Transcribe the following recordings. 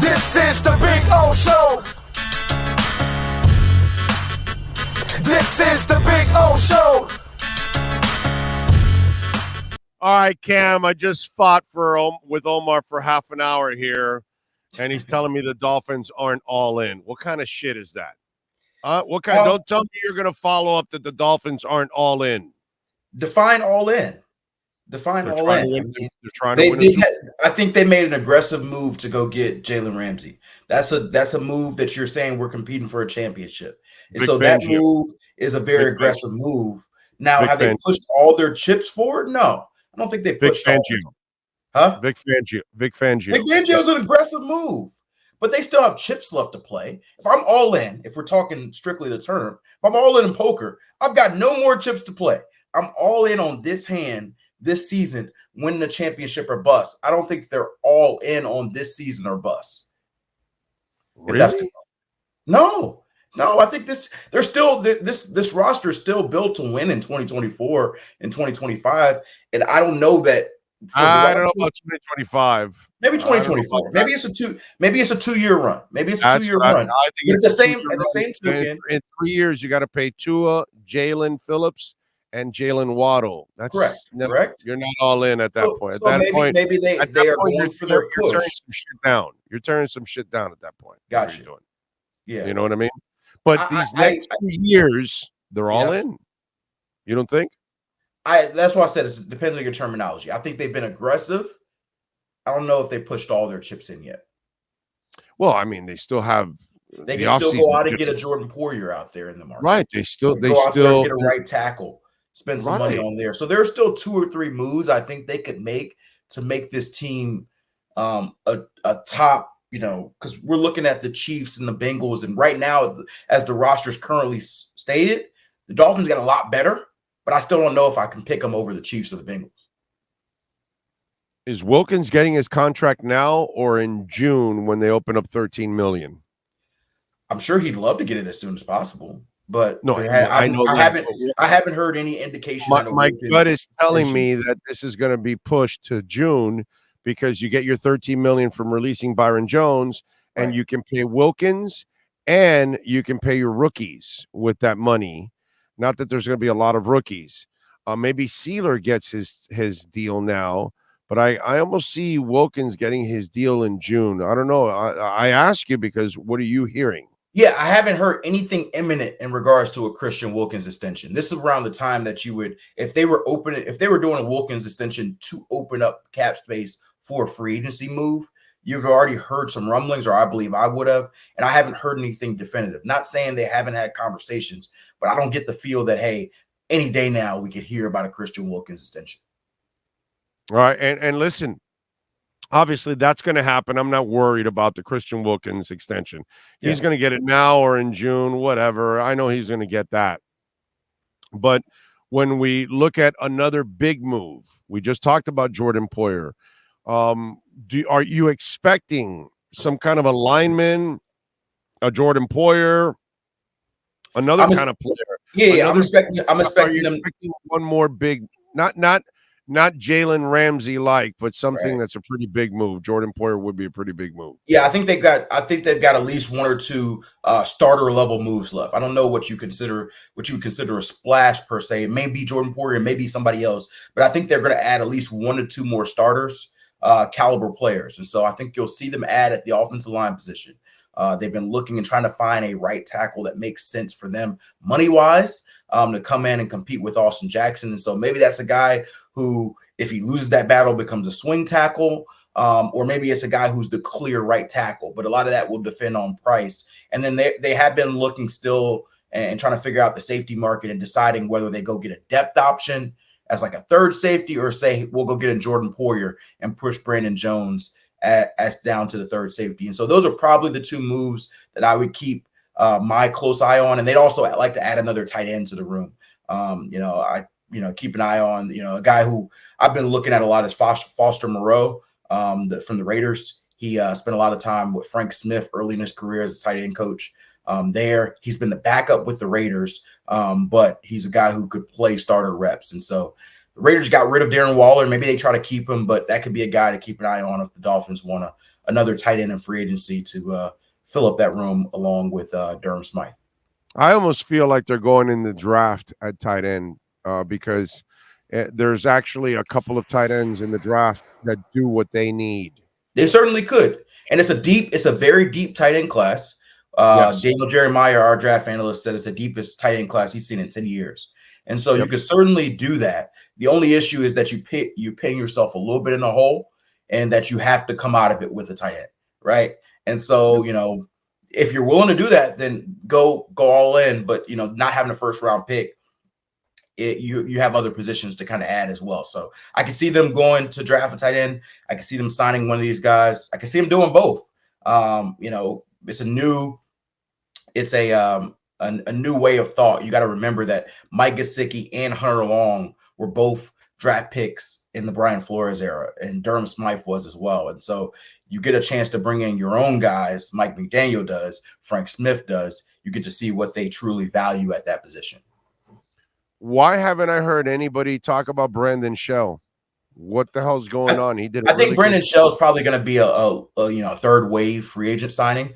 This is the Big O Show. This is the Big O Show. All right, Cam, I just fought with Omar for half an hour here, and he's telling me the Dolphins aren't all in. What kind of shit is that? Don't tell me you're going to follow up that the Dolphins aren't all in. Define all in. Define all in. They're trying to win. I think they made an aggressive move to go get Jalen Ramsey. That's a move that you're saying we're competing for a championship. And so that move is a very aggressive move. Now, have they pushed all their chips forward? No. I don't think they pushed all. Huh? Vic Fangio. Vic Fangio is an aggressive move, but they still have chips left to play. If I'm all in, if we're talking strictly the term, if I'm all in poker, I've got no more chips to play. I'm all in on this hand this season, win the championship or bust. I don't think they're all in on this season or bust. Really? No, I think this roster is still built to win in 2024 and 2025. And I don't know that. I don't know about 2025. Maybe 2024. Maybe it's a 2-year run. Maybe it's a 2-year run. I think it's at the same token. In 3 years, you got to pay Tua, Jalen Phillips, and Jalen Waddle. That's correct. Correct. You're not all in at that point. At that point, maybe they are going for their push. You're turning some shit down. You're turning some shit down at that point. Gotcha. Yeah. You know what I mean? But these next 2 years, they're all in. You don't think? That's why I said it depends on your terminology. I think they've been aggressive. I don't know if they pushed all their chips in yet. Well, I mean, they still have. They can still go out and get a Jordan Poyer out there in the market. Right. They still get a right tackle, spend some money on there. So there are still 2 or 3 moves I think they could make to make this team a top. Because we're looking at the Chiefs and the Bengals, and right now, as the roster is currently stated, the Dolphins got a lot better. But I still don't know if I can pick them over the Chiefs or the Bengals. Is Wilkins getting his contract now or in June when they open up $13 million? I'm sure he'd love to get it as soon as possible, but no, I haven't heard any indication. My gut is telling me that this is going to be pushed to June because you get your $13 million from releasing Byron Jones, and you can pay Wilkins and you can pay your rookies with that money. Not that there's going to be a lot of rookies. Maybe Sealer gets his deal now, but I almost see Wilkins getting his deal in June. I don't know. I ask you because what are you hearing? Yeah, I haven't heard anything imminent in regards to a Christian Wilkins extension. This is around the time that you would, if they were doing a Wilkins extension to open up cap space for a free agency move, you've already heard some rumblings, or I believe I would have, and I haven't heard anything definitive. Not saying they haven't had conversations, but I don't get the feel that, hey, any day now we could hear about a Christian Wilkins extension. All right, and listen, obviously that's going to happen. I'm not worried about the Christian Wilkins extension. He's going to get it now or in June, whatever. I know he's going to get that. But when we look at another big move, we just talked about Jordan Poyer. Are you expecting some kind of a lineman, a Jordan Poyer, another kind of player? Yeah, I'm expecting them. One more big, not Jalen Ramsey but something that's a pretty big move. Jordan Poyer would be a pretty big move. Yeah, I think they've got at least 1 or 2 starter level moves left. I don't know what you consider a splash per se. It may be Jordan Poyer, it may be somebody else, but I think they're going to add at least 1 or 2 more starters. Caliber players. And so I think you'll see them add at the offensive line position. They've been looking and trying to find a right tackle that makes sense for them money-wise to come in and compete with Austin Jackson. And so maybe that's a guy who, if he loses that battle, becomes a swing tackle, or maybe it's a guy who's the clear right tackle. But a lot of that will depend on price. And then they have been looking still and trying to figure out the safety market and deciding whether they go get a depth option as like a third safety, or say we'll go get a Jordan Poyer and push Brandon Jones as down to the third safety. And so those are probably the 2 moves that I would keep my close eye on. And they'd also like to add another tight end to the room. Keep an eye on, a guy who I've been looking at a lot is Foster Moreau from the Raiders. He spent a lot of time with Frank Smith early in his career as a tight end coach. There, he's been the backup with the Raiders, but he's a guy who could play starter reps. And so the Raiders got rid of Darren Waller. Maybe they try to keep him, but that could be a guy to keep an eye on if the Dolphins want another tight end in free agency to fill up that room along with Durham Smythe. I almost feel like they're going in the draft at tight end because there's actually a couple of tight ends in the draft that do what they need. They certainly could. And it's a very deep tight end class. Yes. Daniel Jeremiah, our draft analyst, said it's the deepest tight end class he's seen in 10 years. And so you could certainly do that. The only issue is that you paying yourself a little bit in a hole and that you have to come out of it with a tight end, right? And so, if you're willing to do that, then go all in. But, not having a first round pick, you have other positions to kind of add as well. So I can see them going to draft a tight end. I can see them signing one of these guys. I can see them doing both. It's a new way of thought. You got to remember that Mike Gesicki and Hunter Long were both draft picks in the Brian Flores era, and Durham Smythe was as well. And so you get a chance to bring in your own guys. Mike McDaniel does, Frank Smith does. You get to see what they truly value at that position. Why haven't I heard anybody talk about Brandon Shell? What the hell's going on? He did. I think Brandon Shell is probably going to be a third wave free agent signing.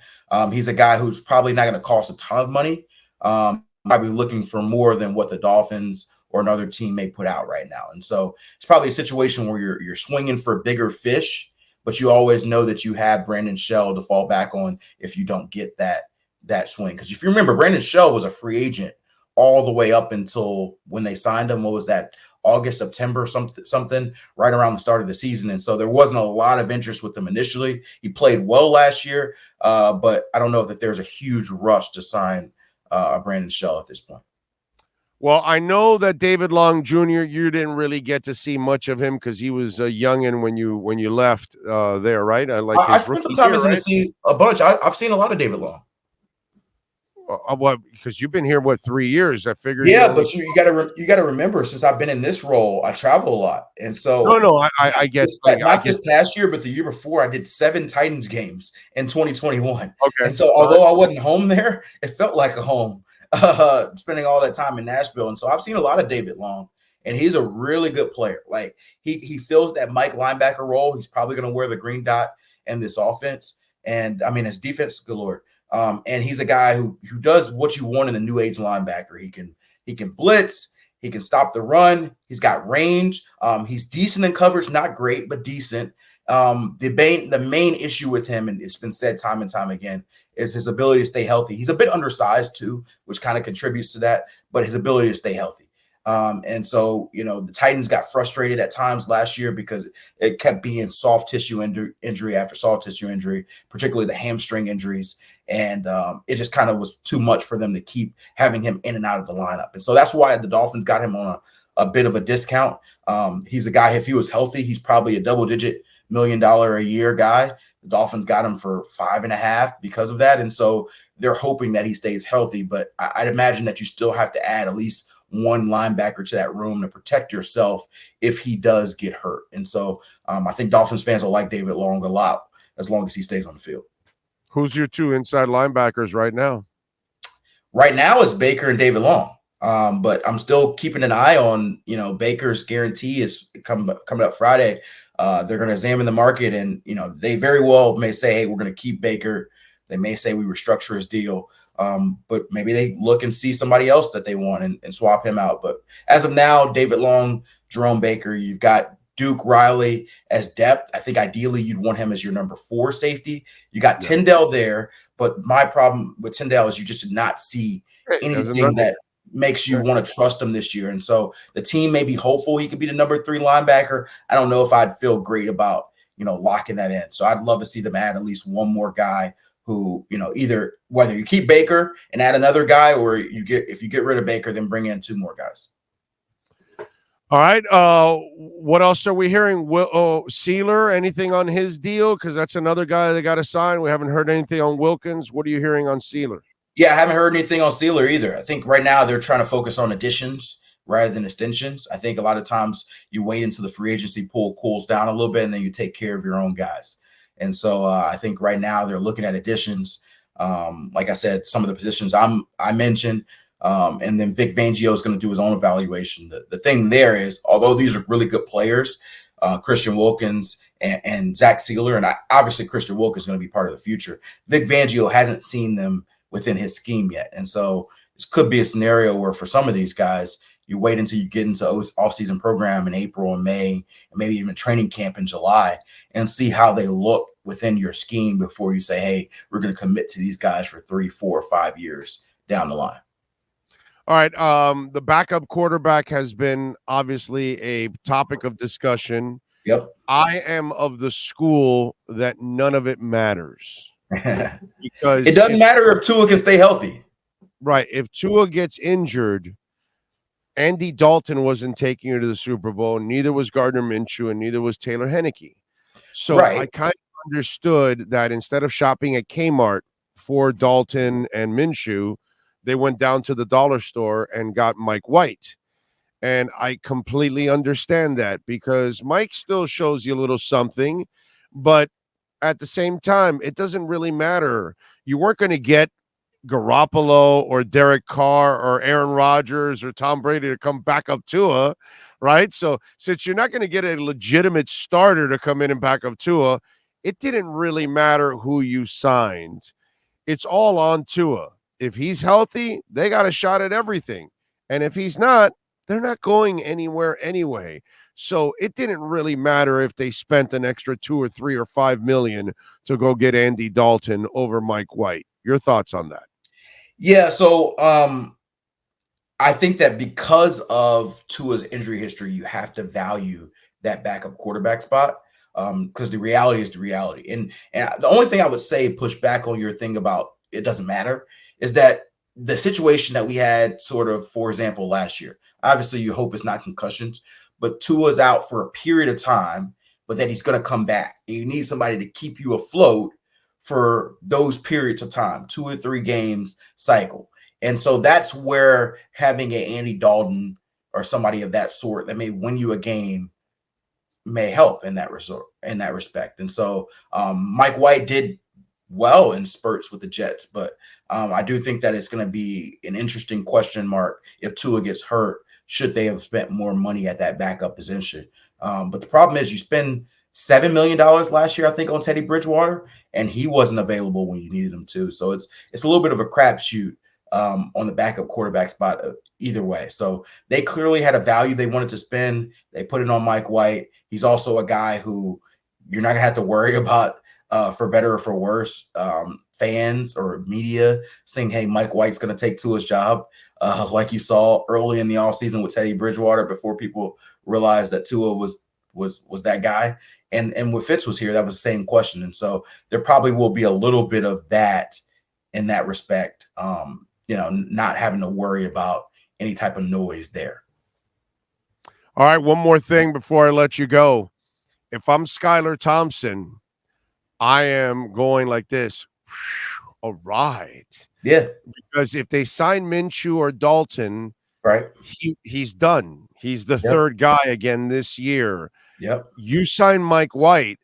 He's a guy who's probably not going to cost a ton of money. Probably looking for more than what the Dolphins or another team may put out right now. And so it's probably a situation where you're swinging for bigger fish, but you always know that you have Brandon Shell to fall back on if you don't get that swing. Because if you remember, Brandon Shell was a free agent all the way up until when they signed him. What was that? August, September, something right around the start of the season. And so there wasn't a lot of interest with him initially. He played well last year, but I don't know if there's a huge rush to sign Brandon Shell at this point. Well, I know that David Long Jr., you didn't really get to see much of him because he was a youngin' when you left there, right? I spent some time in Tennessee a bunch. I've seen a lot of David Long. Because you've been here 3 years? I figured. Yeah, but you got to remember, since I've been in this role, I travel a lot, and so I guess not this past year, but the year before, I did 7 Titans games in 2021. Okay, and so although I wasn't home there, it felt like a home. Spending all that time in Nashville, and so I've seen a lot of David Long, and he's a really good player. Like he fills that Mike linebacker role. He's probably going to wear the green dot in this offense, and I mean his defense galore. And he's a guy who does what you want in a new age linebacker. He can blitz, he can stop the run, he's got range. He's decent in coverage, not great, but decent. The main issue with him, and it's been said time and time again, is his ability to stay healthy. He's a bit undersized too, which kind of contributes to that, but his ability to stay healthy. And so, the Titans got frustrated at times last year because it kept being soft tissue injury after soft tissue injury, particularly the hamstring injuries. And it just kind of was too much for them to keep having him in and out of the lineup. And so that's why the Dolphins got him on a bit of a discount. He's a guy, if he was healthy, he's probably a double-digit $1 million a year guy. The Dolphins got him for 5.5 because of that. And so they're hoping that he stays healthy. But I'd imagine that you still have to add at least one linebacker to that room to protect yourself if he does get hurt. And so I think Dolphins fans will like David Long a lot as long as he stays on the field. Who's your 2 inside linebackers right now? Right now it's Baker and David Long. But I'm still keeping an eye on, Baker's guarantee is coming up Friday. They're going to examine the market, and, they very well may say, hey, we're going to keep Baker. They may say we restructure his deal. But maybe they look and see somebody else that they want and swap him out. But as of now, David Long, Jerome Baker, you've got Duke Riley as depth. I think ideally you'd want him as your number 4 safety. You got Tyndale there, but my problem with Tyndale is you just did not see anything that makes you want to trust him this year. And so the team may be hopeful he could be the number 3 linebacker. I don't know if I'd feel great about, locking that in. So I'd love to see them add at least one more guy who, either whether you keep Baker and add another guy, or if you get rid of Baker, then bring in 2 more guys. All right. What else are we hearing? Sealer, anything on his deal? Because that's another guy they got to sign. We haven't heard anything on Wilkins. What are you hearing on Sealer? Yeah, I haven't heard anything on Sealer either. I think right now they're trying to focus on additions rather than extensions. I think a lot of times you wait until the free agency pool cools down a little bit, and then you take care of your own guys. And so I think right now they're looking at additions. Like I said, some of the positions I mentioned, and then Vic Fangio is going to do his own evaluation. The thing there is, although these are really good players, Christian Wilkins and Zach Sealer, and obviously Christian Wilk is going to be part of the future. Vic Fangio hasn't seen them within his scheme yet. And so this could be a scenario where for some of these guys, you wait until you get into off-season program in April and May, and maybe even training camp in July, and see how they look within your scheme before you say, hey, we're going to commit to these guys for 3, 4, 5 years down the line. All right. The backup quarterback has been obviously a topic of discussion. Yep. I am of the school that none of it matters. Because it doesn't matter if Tua can stay healthy. Right. If Tua gets injured, Andy Dalton wasn't taking you to the Super Bowl, neither was Gardner Minshew, and neither was Taylor Heineke. So I kind of understood that instead of shopping at Kmart for Dalton and Minshew, they went down to the dollar store and got Mike White. And I completely understand that because Mike still shows you a little something, but at the same time, it doesn't really matter. You weren't going to get Garoppolo or Derek Carr or Aaron Rodgers or Tom Brady to come back up Tua, right? So since you're not going to get a legitimate starter to come in and back up Tua, it didn't really matter who you signed. It's all on Tua. If he's healthy, they got a shot at everything. And if he's not, they're not going anywhere anyway. So it didn't really matter if they spent an extra 2 or 3 or 5 million to go get Andy Dalton over Mike White. Your thoughts on that? Yeah, so I think that because of Tua's injury history, you have to value that backup quarterback spot because the reality is the reality. And the only thing I would say, push back on your thing about it doesn't matter, is that the situation that we had sort of, for example, last year, obviously you hope it's not concussions, but Tua's out for a period of time, but then he's going to come back. And you need somebody to keep you afloat for those periods of time, 2 or 3 games cycle. And so that's where having an Andy Dalton or somebody of that sort that may win you a game may help in that respect. And so Mike White did well in spurts with the Jets, but I do think that it's going to be an interesting question mark if Tua gets hurt. Should they have spent more money at that backup position? But the problem is you spend $7 million last year, I think, on Teddy Bridgewater, and he wasn't available when you needed him to. So it's a little bit of a crapshoot on the backup quarterback spot either way. So they clearly had a value they wanted to spend. They put it on Mike White. He's also a guy who you're not going to have to worry about for better or for worse, fans or media saying, hey, Mike White's going to take Tua's job, like you saw early in the offseason with Teddy Bridgewater before people realized that Tua was that guy. And when Fitz was here, that was the same question. And so there probably will be a little bit of that in that respect, not having to worry about any type of noise there. All right, one more thing before I let you go. If I'm Skylar Thompson, I am going like this. All right. Yeah. Because if they sign Minshew or Dalton, right, he's done. He's the third guy again this year. Yep. You sign Mike White.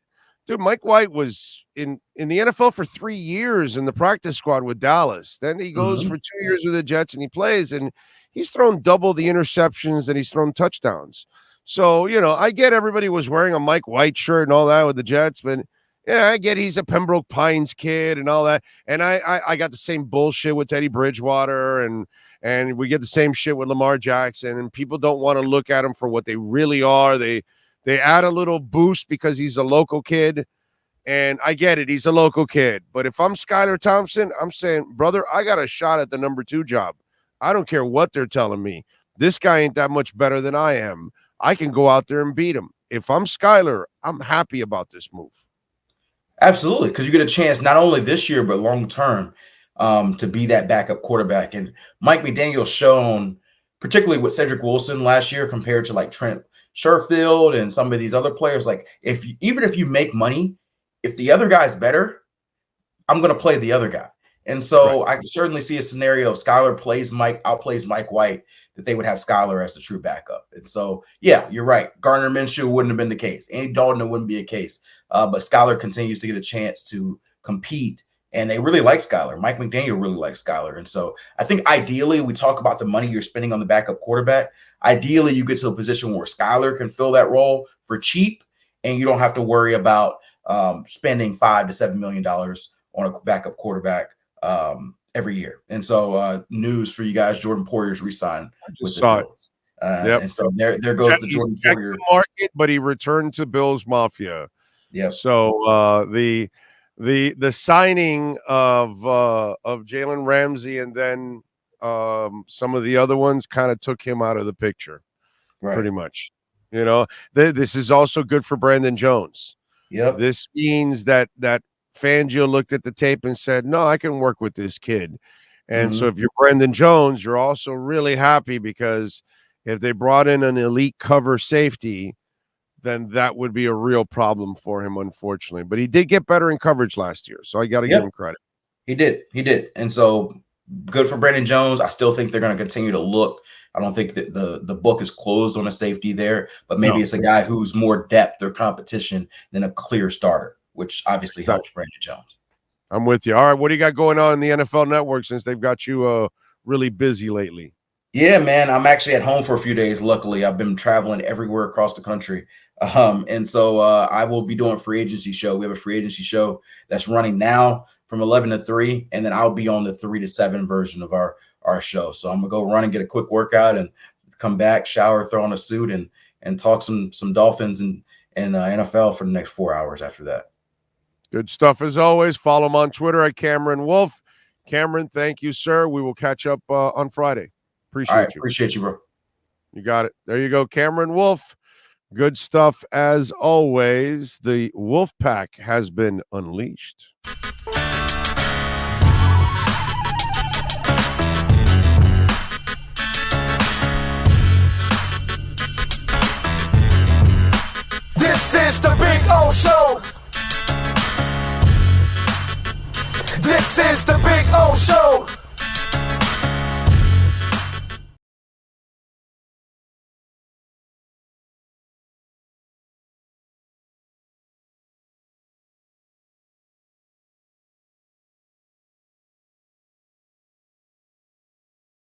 Dude, Mike White was in the NFL for 3 years in the practice squad with Dallas. Then he goes for 2 years with the Jets and he plays, and he's thrown double the interceptions and he's thrown touchdowns. So, I get everybody was wearing a Mike White shirt and all that with the Jets, but yeah, I get he's a Pembroke Pines kid and all that. And I got the same bullshit with Teddy Bridgewater and we get the same shit with Lamar Jackson, and people don't want to look at him for what they really are. They add a little boost because he's a local kid, and I get it. He's a local kid. But if I'm Skylar Thompson, I'm saying, brother, I got a shot at the number 2 job. I don't care what they're telling me. This guy ain't that much better than I am. I can go out there and beat him. If I'm Skylar, I'm happy about this move. Absolutely, because you get a chance not only this year but long term to be that backup quarterback. And Mike McDaniel's shown, particularly with Cedric Wilson last year compared to like Trent Sherfield and some of these other players, like even if you make money, if the other guy's better, I'm going to play the other guy. And so I can certainly see a scenario if Skylar outplays Mike White, that they would have Skylar as the true backup. And so, yeah, you're right. Gardner Minshew wouldn't have been the case. Andy Dalton, it wouldn't be a case. But Skylar continues to get a chance to compete. And they really like Skylar. Mike McDaniel really likes Skylar. And so I think ideally we talk about the money you're spending on the backup quarterback. Ideally, you get to a position where Skylar can fill that role for cheap. and you don't have to worry about spending $5 to $7 million on a backup quarterback every year. And so news for you guys, Jordan Poyer's re-signed with the Bills. And so there goes the Jordan Poyer market, but he returned to Bills Mafia. Yeah. So the signing of Jalen Ramsey and then some of the other ones kind of took him out of the picture, pretty much. This is also good for Brandon Jones. Yep. This means that Fangio looked at the tape and said, no, I can work with this kid. And so if you're Brandon Jones, you're also really happy because if they brought in an elite cover safety, then that would be a real problem for him, unfortunately. But he did get better in coverage last year, so I got to give him credit. He did. And so good for Brandon Jones. I still think they're going to continue to look. I don't think that the book is closed on a safety there, but maybe it's a guy who's more depth or competition than a clear starter, which obviously helps Brandon Jones. I'm with you. All right, what do you got going on in the NFL Network since they've got you really busy lately? Yeah, man, I'm actually at home for a few days. Luckily, I've been traveling everywhere across the country. And so I will be doing a free agency show. We have a free agency show that's running now from 11 to 3, and then I'll be on the 3 to 7 version of our show. So I'm gonna go run and get a quick workout and come back, shower, throw on a suit, and talk some Dolphins and NFL for the next 4 hours after that. Good stuff as always. Follow him on Twitter at Cameron Wolfe. Cameron, thank you, sir. We will catch up on Friday. Appreciate you. Appreciate you, bro. You got it. There you go, Cameron Wolfe. Good stuff as always. The Wolf Pack has been unleashed. This is the Big O Show. This is the Big O Show.